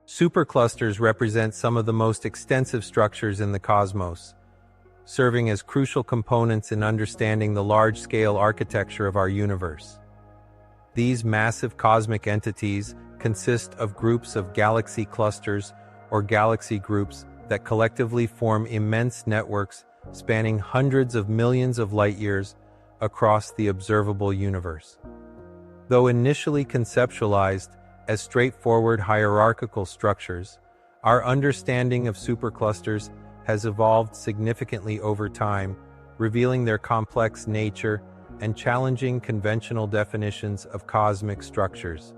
Superclusters represent some of the most extensive structures in the cosmos, serving as crucial components in understanding the large-scale architecture of our universe. These massive cosmic entities consist of groups of galaxy clusters or galaxy groups that collectively form immense networks spanning hundreds of millions of light-years across the observable universe. Though initially conceptualized as straightforward hierarchical structures, our understanding of superclusters has evolved significantly over time, revealing their complex nature and challenging conventional definitions of cosmic structures.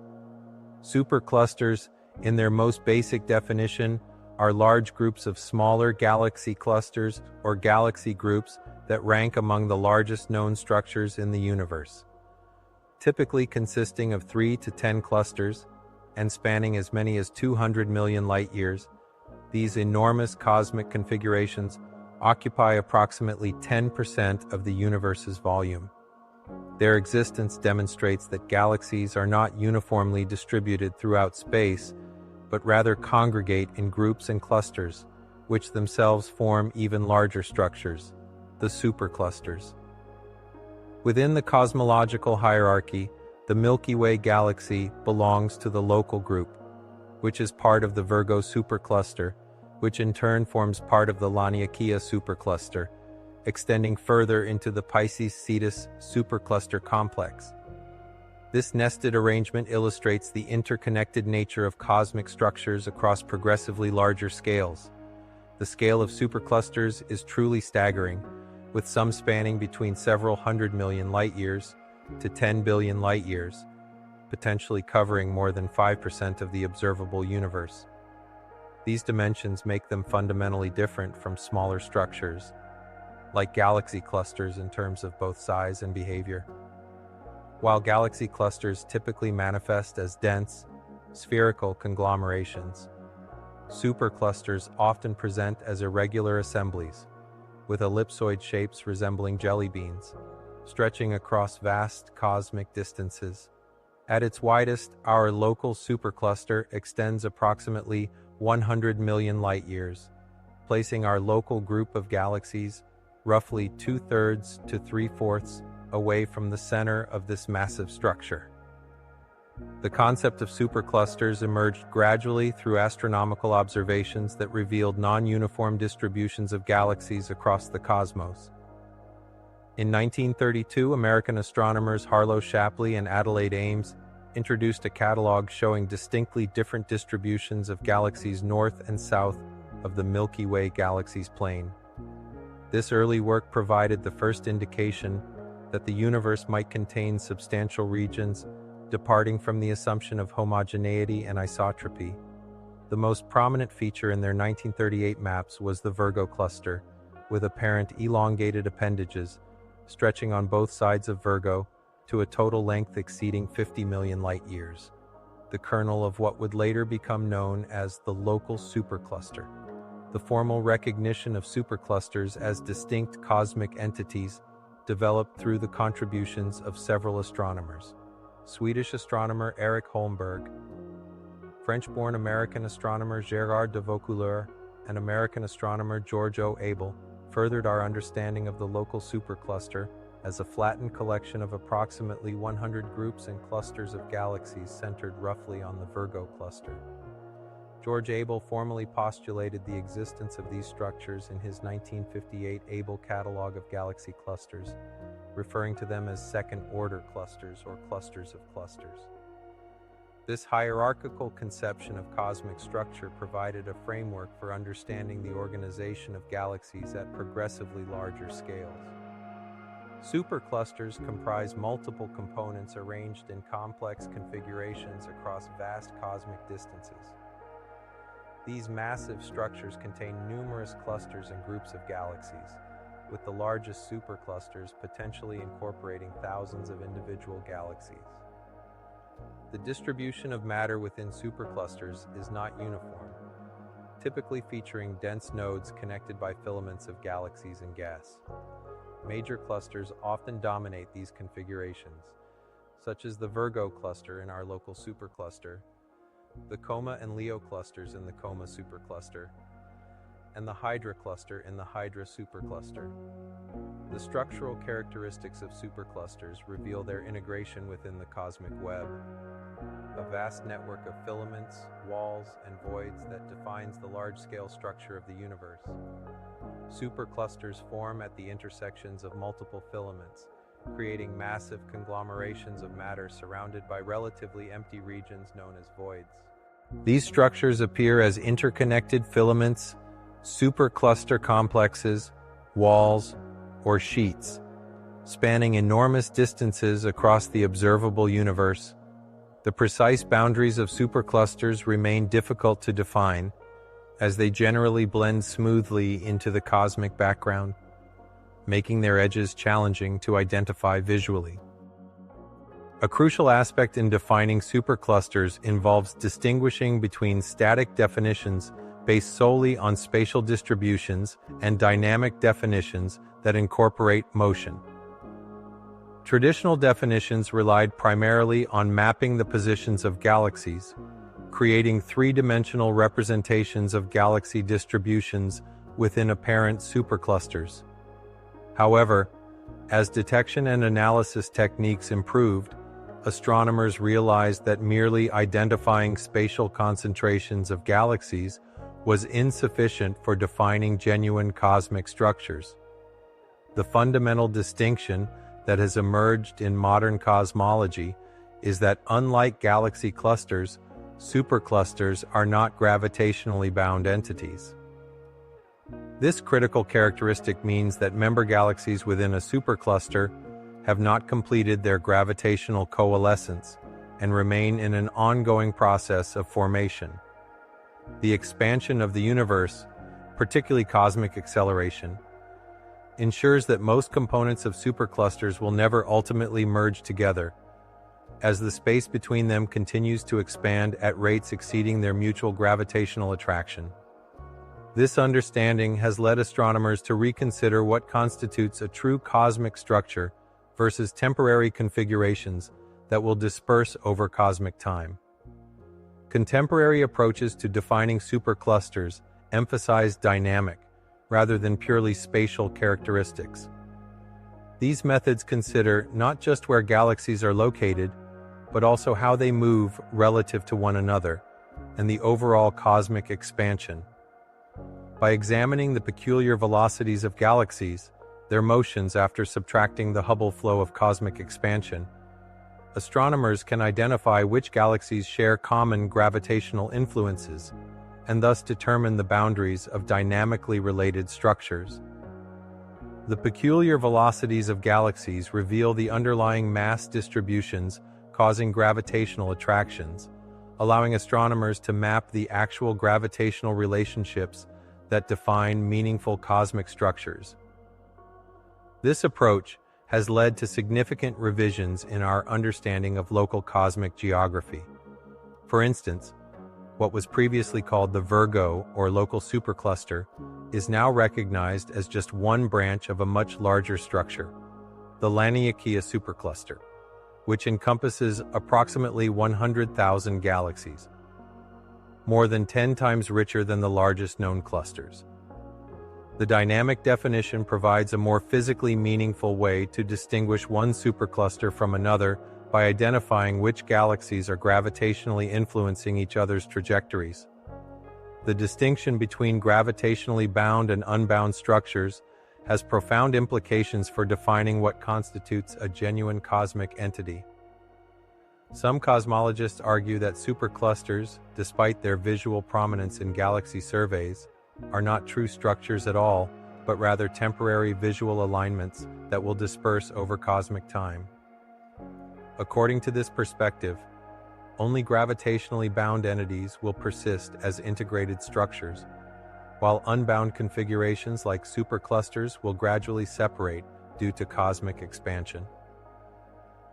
Superclusters, in their most basic definition, are large groups of smaller galaxy clusters or galaxy groups that rank among the largest known structures in the universe. Typically consisting of 3 to 10 clusters, and spanning as many as 200 million light-years, these enormous cosmic configurations occupy approximately 10% of the universe's volume. Their existence demonstrates that galaxies are not uniformly distributed throughout space, but rather congregate in groups and clusters, which themselves form even larger structures, the superclusters. Within the cosmological hierarchy, the Milky Way galaxy belongs to the local group, which is part of the Virgo supercluster, which in turn forms part of the Laniakea supercluster, extending further into the Pisces-Cetus supercluster complex. This nested arrangement illustrates the interconnected nature of cosmic structures across progressively larger scales. The scale of superclusters is truly staggering, with some spanning between several hundred million light-years to 10 billion light-years, potentially covering more than 5% of the observable universe. These dimensions make them fundamentally different from smaller structures, like galaxy clusters in terms of both size and behavior. While galaxy clusters typically manifest as dense, spherical conglomerations, superclusters often present as irregular assemblies, with ellipsoid shapes resembling jelly beans, stretching across vast cosmic distances. At its widest, our local supercluster extends approximately 100 million light-years, placing our local group of galaxies roughly 2/3 to 3/4 away from the center of this massive structure. The concept of superclusters emerged gradually through astronomical observations that revealed non-uniform distributions of galaxies across the cosmos. In 1932, American astronomers Harlow Shapley and Adelaide Ames introduced a catalog showing distinctly different distributions of galaxies north and south of the Milky Way galaxy's plane. This early work provided the first indication that the universe might contain substantial regions departing from the assumption of homogeneity and isotropy. The most prominent feature in their 1938 maps was the Virgo cluster, with apparent elongated appendages stretching on both sides of Virgo to a total length exceeding 50 million light-years, the kernel of what would later become known as the local supercluster. The formal recognition of superclusters as distinct cosmic entities developed through the contributions of several astronomers. Swedish astronomer Erik Holmberg, French-born American astronomer Gérard de Vaucouleurs, and American astronomer George O. Abel furthered our understanding of the local supercluster as a flattened collection of approximately 100 groups and clusters of galaxies centered roughly on the Virgo cluster. George Abel formally postulated the existence of these structures in his 1958 Abel Catalog of Galaxy Clusters, referring to them as second-order clusters or clusters of clusters. This hierarchical conception of cosmic structure provided a framework for understanding the organization of galaxies at progressively larger scales. Superclusters comprise multiple components arranged in complex configurations across vast cosmic distances. These massive structures contain numerous clusters and groups of galaxies, with the largest superclusters potentially incorporating thousands of individual galaxies. The distribution of matter within superclusters is not uniform, typically featuring dense nodes connected by filaments of galaxies and gas. Major clusters often dominate these configurations, such as the Virgo cluster in our local supercluster, the Coma and Leo clusters in the Coma supercluster, and the Hydra cluster in the Hydra supercluster. The structural characteristics of superclusters reveal their integration within the cosmic web, a vast network of filaments, walls, and voids that defines the large-scale structure of the universe. Superclusters form at the intersections of multiple filaments, creating massive conglomerations of matter surrounded by relatively empty regions known as voids. These structures appear as interconnected filaments, supercluster complexes, walls, or sheets, spanning enormous distances across the observable universe. The precise boundaries of superclusters remain difficult to define, as they generally blend smoothly into the cosmic background, making their edges challenging to identify visually. A crucial aspect in defining superclusters involves distinguishing between static definitions based solely on spatial distributions and dynamic definitions that incorporate motion. Traditional definitions relied primarily on mapping the positions of galaxies, creating three-dimensional representations of galaxy distributions within apparent superclusters. However, as detection and analysis techniques improved, astronomers realized that merely identifying spatial concentrations of galaxies was insufficient for defining genuine cosmic structures. The fundamental distinction that has emerged in modern cosmology is that unlike galaxy clusters, superclusters are not gravitationally bound entities. This critical characteristic means that member galaxies within a supercluster have not completed their gravitational coalescence and remain in an ongoing process of formation. The expansion of the universe, particularly cosmic acceleration, ensures that most components of superclusters will never ultimately merge together, as the space between them continues to expand at rates exceeding their mutual gravitational attraction. This understanding has led astronomers to reconsider what constitutes a true cosmic structure versus temporary configurations that will disperse over cosmic time. Contemporary approaches to defining superclusters emphasize dynamic, rather than purely spatial characteristics. These methods consider not just where galaxies are located, but also how they move relative to one another, and the overall cosmic expansion. By examining the peculiar velocities of galaxies, their motions after subtracting the Hubble flow of cosmic expansion, astronomers can identify which galaxies share common gravitational influences, and thus determine the boundaries of dynamically related structures. The peculiar velocities of galaxies reveal the underlying mass distributions causing gravitational attractions, allowing astronomers to map the actual gravitational relationships that define meaningful cosmic structures. This approach has led to significant revisions in our understanding of local cosmic geography. For instance, what was previously called the Virgo or local supercluster is now recognized as just one branch of a much larger structure, the Laniakea supercluster, which encompasses approximately 100,000 galaxies, more than 10 times richer than the largest known clusters. The dynamic definition provides a more physically meaningful way to distinguish one supercluster from another by identifying which galaxies are gravitationally influencing each other's trajectories. The distinction between gravitationally bound and unbound structures has profound implications for defining what constitutes a genuine cosmic entity. Some cosmologists argue that superclusters, despite their visual prominence in galaxy surveys, are not true structures at all, but rather temporary visual alignments that will disperse over cosmic time. According to this perspective, only gravitationally bound entities will persist as integrated structures, while unbound configurations like superclusters will gradually separate due to cosmic expansion.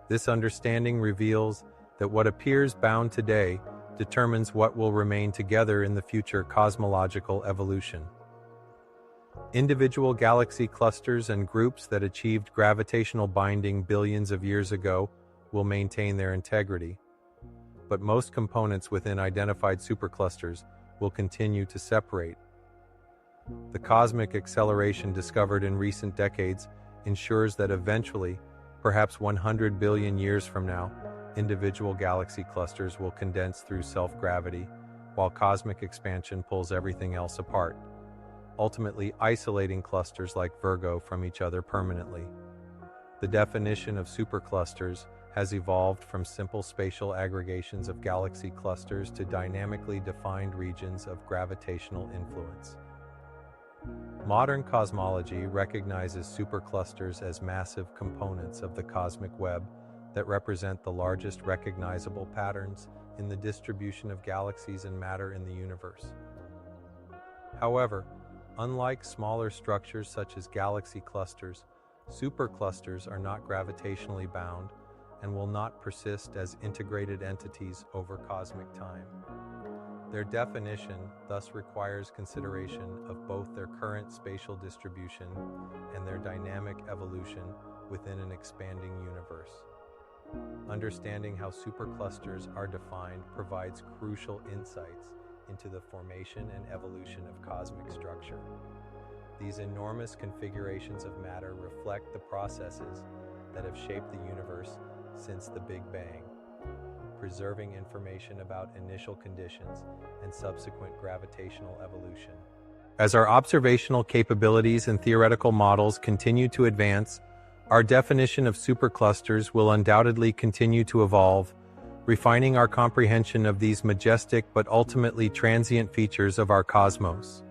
This understanding reveals that what appears bound today determines what will remain together in the future cosmological evolution. Individual galaxy clusters and groups that achieved gravitational binding billions of years ago will maintain their integrity, but most components within identified superclusters will continue to separate. The cosmic acceleration discovered in recent decades ensures that eventually, perhaps 100 billion years from now, individual galaxy clusters will condense through self-gravity, while cosmic expansion pulls everything else apart, ultimately isolating clusters like Virgo from each other permanently. The definition of superclusters has evolved from simple spatial aggregations of galaxy clusters to dynamically defined regions of gravitational influence. Modern cosmology recognizes superclusters as massive components of the cosmic web that represent the largest recognizable patterns in the distribution of galaxies and matter in the universe. However, unlike smaller structures such as galaxy clusters, superclusters are not gravitationally bound and will not persist as integrated entities over cosmic time. Their definition thus requires consideration of both their current spatial distribution and their dynamic evolution within an expanding universe. Understanding how superclusters are defined provides crucial insights into the formation and evolution of cosmic structure. These enormous configurations of matter reflect the processes that have shaped the universe since the Big Bang, preserving information about initial conditions and subsequent gravitational evolution. As our observational capabilities and theoretical models continue to advance, our definition of superclusters will undoubtedly continue to evolve, refining our comprehension of these majestic but ultimately transient features of our cosmos.